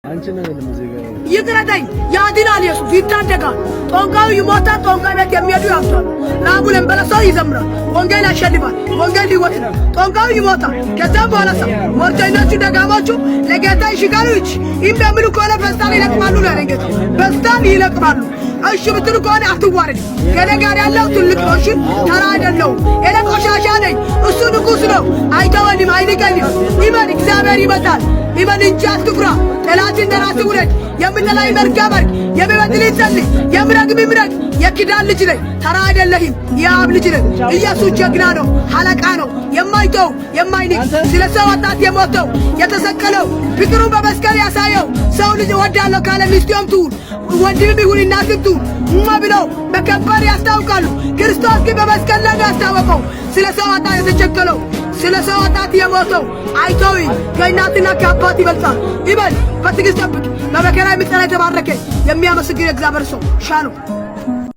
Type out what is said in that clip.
አንቺ ነው ለሙዚቃ ይቅረተኝ ያድናል ኢየሱስ ይታደጋል። ጦንቃዩ ይሞታል። ጦንቃይ ቤት የሚሄዱ ያብቷል። ላቡለን በለሰው ይዘምራል። ወንጌል ያሸልባል። ወንጌል ይወጣል። ጦንቃዩ ይሞታል። ከዛም በኋላ ሰው ሞርተኞቹ ደጋሞቹ ለጌታ ይሽጋሉ። ይም የሚሉ ከሆነ በስታን ይለቅማሉ ነው ያለኝ። በስታን ይለቅማሉ። እሺ ብትሉ ከሆነ አትዋረድ። ከኔ ጋር ያለው ትልቅ ነው። እሺ ተራ አይደለም። እኔ ቆሻሻ ነኝ። እሱ ንጉስ ነው። አይተወንም፣ አይንቀኝም። ይመን እግዚአብሔር ይመጣል። ይመን እንጂ አትኩራ። ጠላትን እንደራስህ ውደድ። የምንጠላው መርገም የሚበድል ይጸልይ። የምረግም ይምረግ። የኪዳን ልጅ ነኝ። ተራ አይደለህም። የአብ ልጅ ነኝ። ኢየሱስ ጀግና ነው። ሐለቃ ነው። የማይተው የማይንቅ ስለ ሰው ኃጢአት የሞተው የተሰቀለው ፍቅሩን በመስቀል ያሳየው ሰው ልጅ እወዳለሁ ካለ ሚስቱም ትሁን ወንድም ይሁን እናትም ትሁን ብለው በከባድ ያስታውቃሉ። ክርስቶስ ግን በመስቀል ላይ ያስታወቀው ስለ ሰው ኃጢአት የተቸከለው ስለ ሰው ኃጢአት የሞተው አይተውይ ከእናትና ከአባት ይበልጣል። ይበል በትዕግስት ጠብቅ። በመከራ የሚጸና የተባረከ የሚያመሰግን እግዚአብሔር ሰው ሻሎም